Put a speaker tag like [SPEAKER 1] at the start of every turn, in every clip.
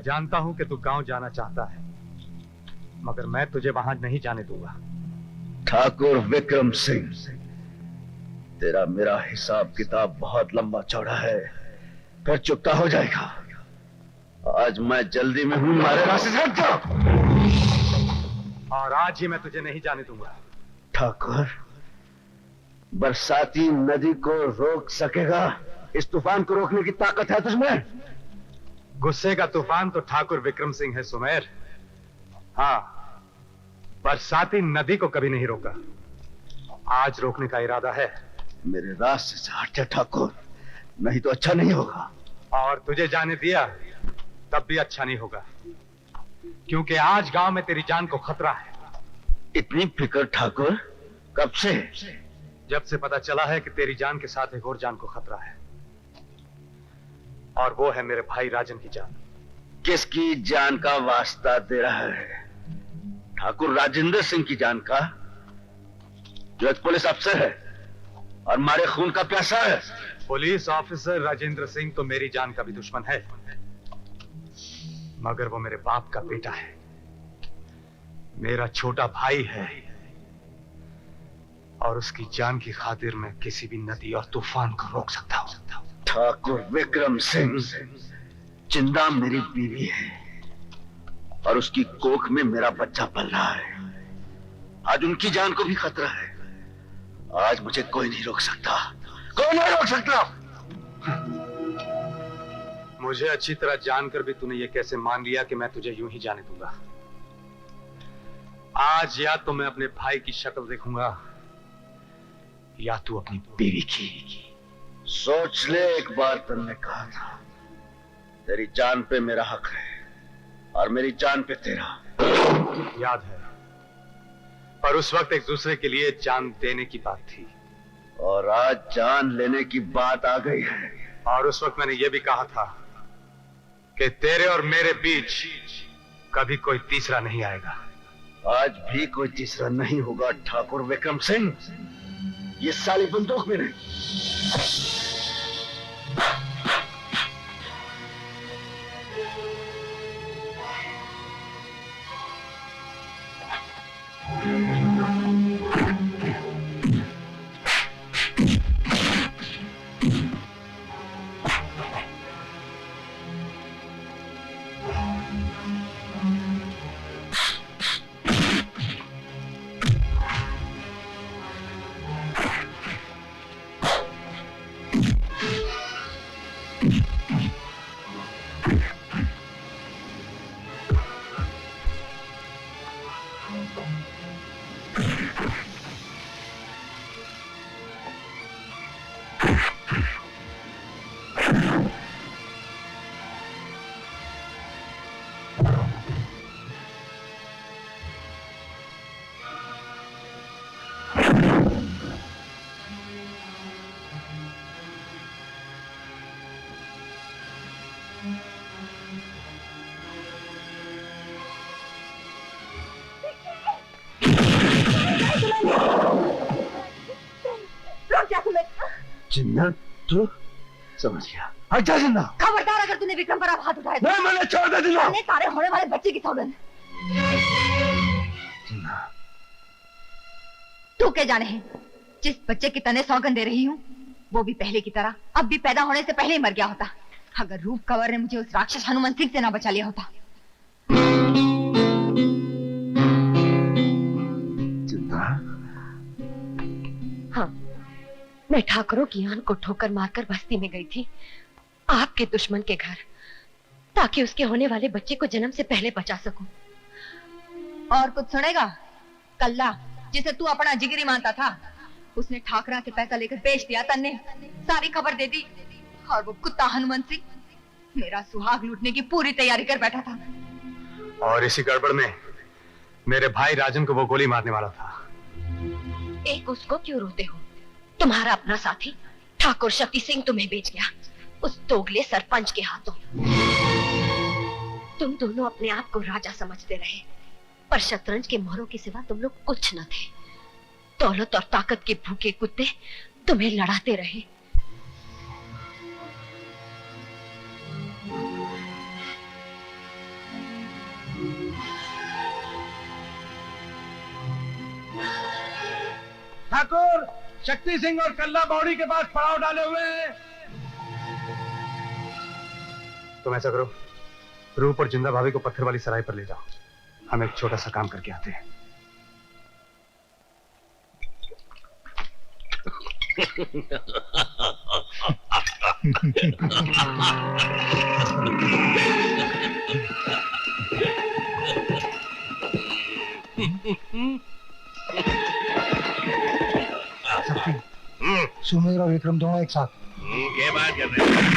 [SPEAKER 1] मैं जानता हूं कि तू गांव जाना चाहता है, मगर मैं तुझे वहां नहीं जाने दूंगा।
[SPEAKER 2] ठाकुर विक्रम सिंह, तेरा मेरा हिसाब किताब बहुत लंबा चौड़ा है, फिर चुकता हो जाएगा। आज मैं जल्दी में हूं, मारे रास्ते से हट जा।
[SPEAKER 1] और आज ही मैं तुझे नहीं जाने दूंगा।
[SPEAKER 2] ठाकुर, बरसाती नदी को रोक सकेगा? इस तूफान को रोकने की ताकत है तुझमें?
[SPEAKER 1] गुस्से का तूफान तो ठाकुर विक्रम सिंह है सुमेर। हाँ, बरसाती नदी को कभी नहीं रोका। आज रोकने का इरादा है।
[SPEAKER 2] मेरे रास्ते से हट जा ठाकुर, नहीं तो अच्छा नहीं होगा।
[SPEAKER 1] और तुझे जाने दिया तब भी अच्छा नहीं होगा, क्योंकि आज गांव में तेरी जान को खतरा है।
[SPEAKER 2] इतनी फिक्र ठाकुर, कब से?
[SPEAKER 1] जब से पता चला है कि तेरी जान के साथ एक और जान को खतरा है, और वो है मेरे भाई राजन की जान।
[SPEAKER 2] किसकी जान का वास्ता दे रहा है? ठाकुर राजेंद्र सिंह की जान का, जो एक पुलिस अफसर है और हमारे खून का प्यासा है।
[SPEAKER 1] पुलिस ऑफिसर राजेंद्र सिंह तो मेरी जान का भी दुश्मन है, मगर वो मेरे बाप का बेटा है, मेरा छोटा भाई है, और उसकी जान की खातिर मैं किसी भी नदी और तूफान को रोक सकता हूं।
[SPEAKER 2] ठाकुर विक्रम सिंह, जिंदा मेरी बीवी है और उसकी कोख में मेरा बच्चा पल रहा है। आज उनकी जान को भी खतरा है। आज मुझे कोई नहीं रोक सकता, कोई नहीं रोक सकता।
[SPEAKER 1] मुझे अच्छी तरह जानकर भी तूने ये कैसे मान लिया कि मैं तुझे यूं ही जाने दूंगा? आज या तो मैं अपने भाई की शक्ल देखूंगा, या तू अपनी बीवी की।
[SPEAKER 2] सोच ले, एक बार तुमने कहा था तेरी जान पे मेरा हक है और मेरी जान पे तेरा।
[SPEAKER 1] याद है, पर उस वक्त एक दूसरे के लिए जान देने की बात थी,
[SPEAKER 2] और आज जान लेने की बात आ गई है।
[SPEAKER 1] और उस वक्त मैंने यह भी कहा था कि तेरे और मेरे बीच कभी कोई तीसरा नहीं आएगा।
[SPEAKER 2] आज भी कोई तीसरा नहीं होगा ठाकुर विक्रम सिंह। ये साली बंदूक में नहीं। जिन्ना, तू समझ गया। अच्छा जिन्ना,
[SPEAKER 3] खबरदार अगर तूने विक्रम पर अब हाथ उठाया।
[SPEAKER 2] नहीं, मैंने छोड़ दे जिन्ना।
[SPEAKER 3] तारे होने वाले बच्चे की सौगंध।
[SPEAKER 2] जिन्ना,
[SPEAKER 3] तू क्या जाने है, जिस बच्चे की तने सौगंध दे रही हूँ वो भी पहले की तरह अब भी पैदा होने से पहले ही मर गया होता, अगर रूप कंवर ने मुझे उस राक्षस हनुमान सिंह से ना बचा लिया होता।
[SPEAKER 2] जिन्ना,
[SPEAKER 3] हाँ, मैं ठाकुरों की आन को ठोकर मारकर बस्ती में गई थी, आपके दुश्मन के घर, ताकि उसके होने वाले बच्चे को जन्म से पहले बचा सकूं। और कुछ सुनेगा? कल्ला, जिसे तू अपना जिगरी मानता था, उसने ठाकरा से पैसा लेकर बेच दिया। तन्ने सारी खबर दे दी, और वो कुत्ता हनुमान सिंह मेरा सुहाग लूटने की पूरी तैयारी कर बैठा था।
[SPEAKER 1] और इसी गड़बड़ में मेरे भाई राजन को वो गोली मारने वाला था।
[SPEAKER 3] एक उसको क्यों रोते हो? तुम्हारा अपना साथी ठाकुर शक्ति सिंह तुम्हें बेच गया, उस दोगले सरपंच के हाथों। तुम दोनों अपने आप को राजा समझते रहे, पर शतरंज के मोहरों के सिवा तुम लोग कुछ न थे। दौलत और ताकत के भूखे कुत्ते तुम्हें लड़ाते रहे।
[SPEAKER 1] ठाकुर, शक्ति सिंह और कल्ला बावड़ी के पास पड़ाव डाले हुए हैं। तुम ऐसा करो, रूप और जिंदा भाभी को पत्थर वाली सराय पर ले जाओ। हम एक छोटा सा काम करके आते हैं।
[SPEAKER 4] सुमेर और विक्रम दोनों एक साथ।
[SPEAKER 2] क्या बात कर रहे हैं?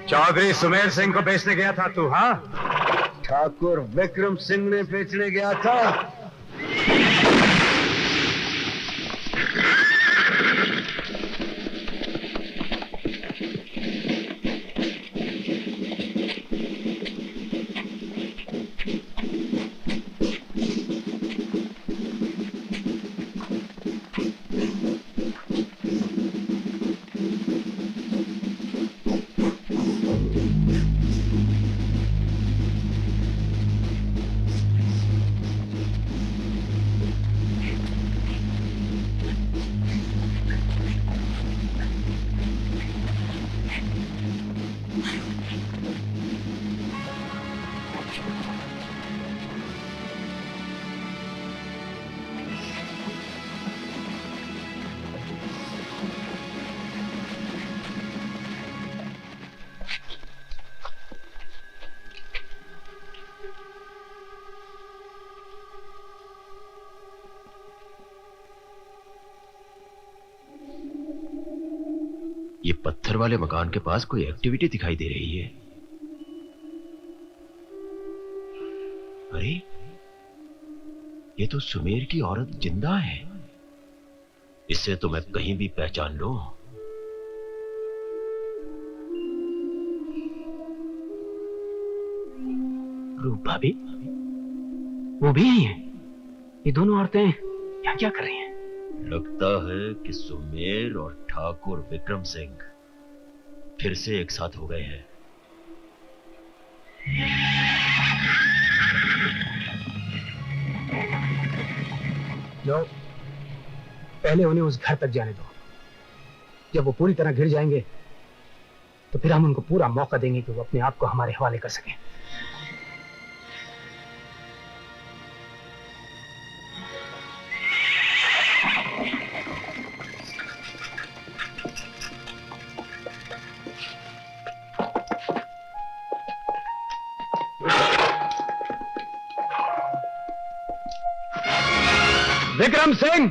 [SPEAKER 1] चौधरी सुमेर सिंह को बेचने गया था तू? हाँ,
[SPEAKER 2] ठाकुर विक्रम सिंह ने बेचने गया था।
[SPEAKER 5] ये पत्थर वाले मकान के पास कोई एक्टिविटी दिखाई दे रही है। अरे, ये तो सुमेर की औरत जिंदा है। इससे तो मैं कहीं भी पहचान लूं। रूप भाभी, वो भी यही है। ये दोनों औरतें यहाँ क्या कर रही हैं? लगता है कि सुमेर और ठाकुर विक्रम सिंह फिर से एक साथ हो गए हैं।
[SPEAKER 4] लो, पहले उन्हें उस घर तक जाने दो। जब वो पूरी तरह घिर जाएंगे तो फिर हम उनको पूरा मौका देंगे कि वो अपने आप को हमारे हवाले कर सकें।
[SPEAKER 1] विक्रम सिंह,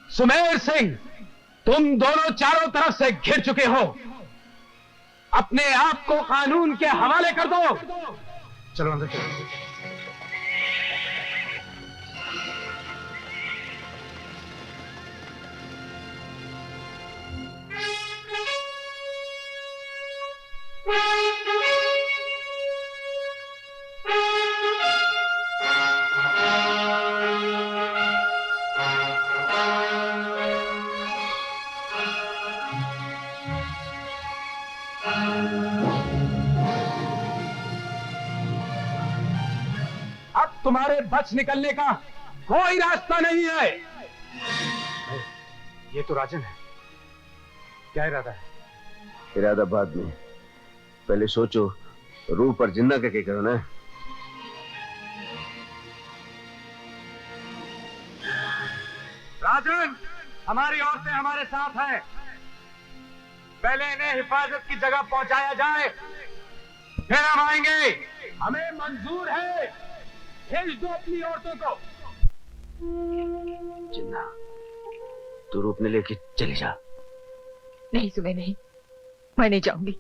[SPEAKER 1] सुमेर सिंह, तुम दोनों चारों तरफ से घिर चुके हो। अपने आप को कानून के हवाले कर दो। चलो अंदर चलो। तुम्हारे बच निकलने का कोई रास्ता नहीं है। ये तो राजन है। क्या इरादा है?
[SPEAKER 2] इरादा बाद में, पहले सोचो रूप और जिंदा का क्या करना है।
[SPEAKER 1] राजन, हमारी औरतें हमारे साथ हैं। पहले इन्हें हिफाजत की जगह पहुंचाया जाए, फिर हम आएंगे। हमें मंजूर है, भेज दो अपनी औरतों को।
[SPEAKER 2] जिन्ना, तू रूपने लेके चली जा।
[SPEAKER 3] नहीं सुबह नहीं, मैं नहीं जाऊंगी।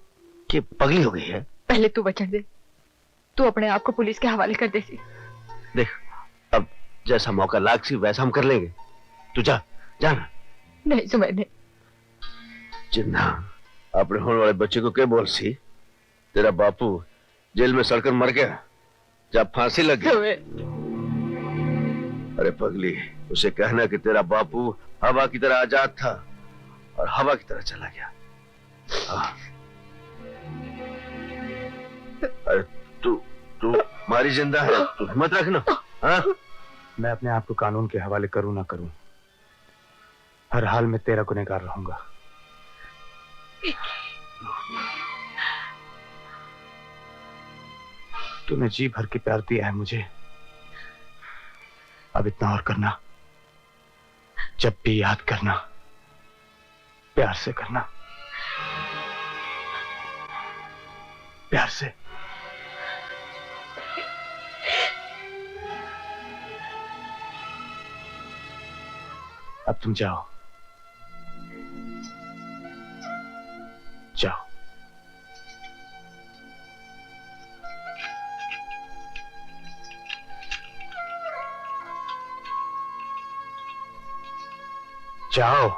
[SPEAKER 2] कि पगली हो गई है?
[SPEAKER 3] पहले तू वचन दे, तू अपने आप को पुलिस के हवाले कर दे सी।
[SPEAKER 2] देख, अब जैसा मौका लाग सी वैसा हम कर लेंगे। तू जा, जाना।
[SPEAKER 3] नहीं सुबह नहीं।
[SPEAKER 2] जिन्ना, अपने होने वाले बच्चे को क्या बोल सी? तेरा बापू जेल में सड़कर मर गया, जब फांसी लग गई। अरे पगली, उसे कहना कि तेरा बापू हवा की तरह आजाद था और हवा की तरह चला गया। अरे तू मारी जिंदा है, तू हिम्मत रखना। हाँ?
[SPEAKER 4] मैं अपने आप को कानून के हवाले करूं ना करूं, हर हाल में तेरा गुनहगार रहूंगा। तूने जी भर के प्यार दिया है मुझे, अब इतना और करना। जब भी याद करना, प्यार से करना, प्यार से। अब तुम जाओ, जाओ। जाओ।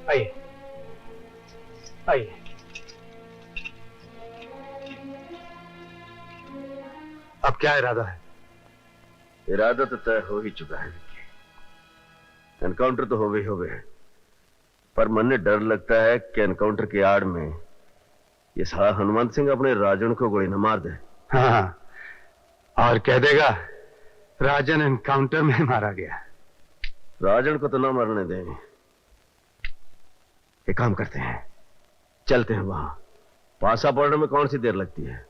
[SPEAKER 4] आइए, आइए। अब क्या इरादा है?
[SPEAKER 2] इरादा तो तय हो ही चुका है। एनकाउंटर तो हो गए, पर मन में डर लगता है कि एनकाउंटर की आड़ में ये साला हनुमंत सिंह अपने राजन को गोली न मार दे।
[SPEAKER 4] हाँ, और कह देगा राजन एनकाउंटर में मारा गया।
[SPEAKER 2] राजन को तो ना मरने दें। एक काम करते हैं, चलते हैं वहां। पासा पड़ने में कौन सी देर लगती है।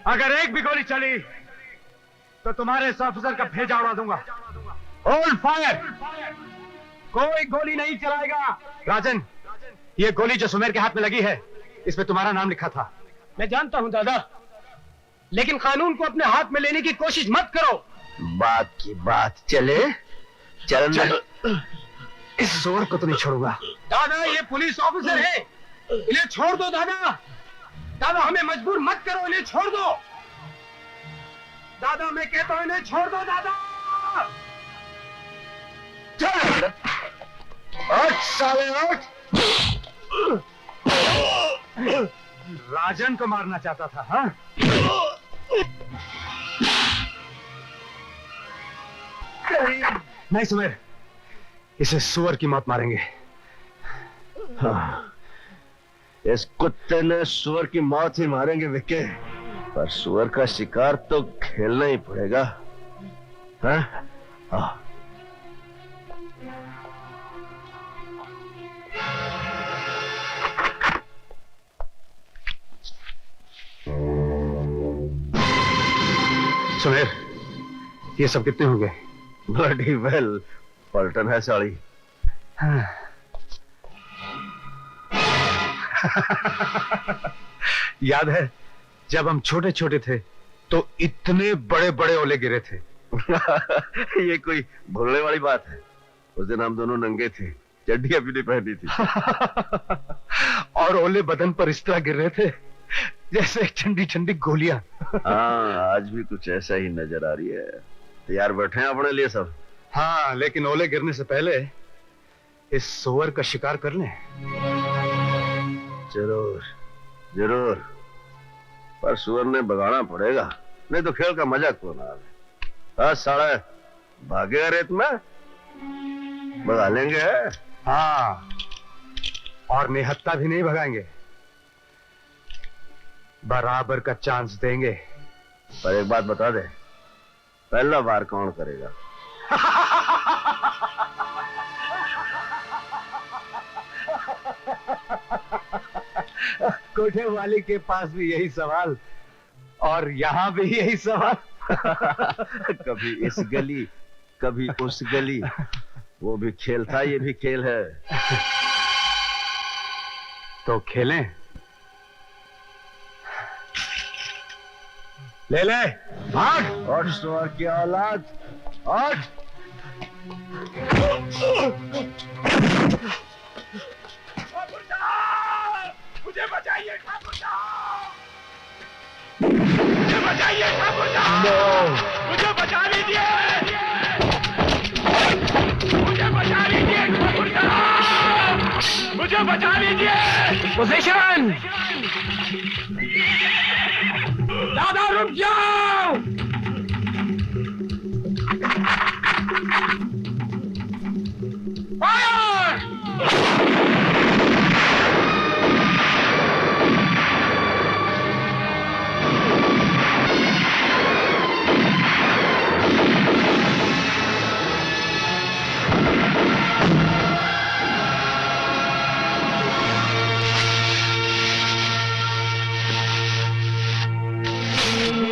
[SPEAKER 1] अगर एक भी गोली चली तो तुम्हारे इस ऑफिसर का भेजा उड़ा दूंगा। होल्ड फायर, कोई गोली नहीं चलाएगा।
[SPEAKER 4] राजन, ये गोली जो सुमेर के हाथ में लगी है, इसमें तुम्हारा नाम लिखा था।
[SPEAKER 1] मैं जानता हूं दादा, लेकिन कानून को अपने हाथ में लेने की कोशिश मत करो।
[SPEAKER 2] बात की बात चले, चल।
[SPEAKER 4] इस जोर को तो नहीं छोड़ूंगा।
[SPEAKER 1] दादा, ये पुलिस ऑफिसर है, इन्हें छोड़ दो दादा। दादा, हमें मजबूर मत करो, इन्हें छोड़ दो। दादा, मैं कहता हूं इन्हें छोड़ दो दादा।
[SPEAKER 2] चल, आठ साले आठ।
[SPEAKER 4] राजन को मारना चाहता था, हाँ?
[SPEAKER 1] नहीं सुमेर, इसे सुअर की मौत मारेंगे।
[SPEAKER 2] हाँ, इस कुत्ते ने सुअर की मौत ही मारेंगे विक्के, पर सुअर का शिकार तो खेलना ही पड़ेगा। हाँ? हाँ।
[SPEAKER 1] सुमेर, ये सब कितने हो गए?
[SPEAKER 2] ब्लडी वेल, पलटन है साड़ी।
[SPEAKER 1] हाँ। याद है जब हम छोटे छोटे थे तो इतने बड़े बड़े ओले गिरे थे।
[SPEAKER 2] ये कोई भूलने वाली बात है? उस दिन हम दोनों नंगे थे, चड्डियां भी नहीं पहनी थी।
[SPEAKER 1] और ओले बदन पर इस तरह गिर रहे थे जैसे ठंडी ठंडी गोलियां।
[SPEAKER 2] हाँ, आज भी कुछ ऐसा ही नजर आ रही है। तैयार बैठे हैं अपने लिए सब?
[SPEAKER 1] हाँ, लेकिन ओले गिरने से पहले इस सुअर का शिकार कर लें।
[SPEAKER 2] जरूर जरूर, पर सुअर ने भगाना पड़ेगा, नहीं तो खेल का मजा कौन आवे। साला भागेगा रेत में, भगा लेंगे।
[SPEAKER 1] हाँ, और निहत्ता भी नहीं भगाएंगे, बराबर का चांस देंगे।
[SPEAKER 2] पर एक बात बता दे, पहला वार कौन करेगा?
[SPEAKER 1] कोठे वाली के पास भी यही सवाल और यहाँ भी यही सवाल।
[SPEAKER 2] कभी इस गली कभी उस गली, वो भी खेल था, ये भी खेल है।
[SPEAKER 1] तो खेलें? ले ले, भाग।
[SPEAKER 2] और सुअर की औलाद, और
[SPEAKER 1] मुझे बचाइए ठाकुर साहब, मुझे बचाइए ठाकुर साहब, मुझे बचा लीजिए, मुझे बचा लीजिए ठाकुर साहब, मुझे बचा लीजिए। पोजीशन। दादा रुक जा।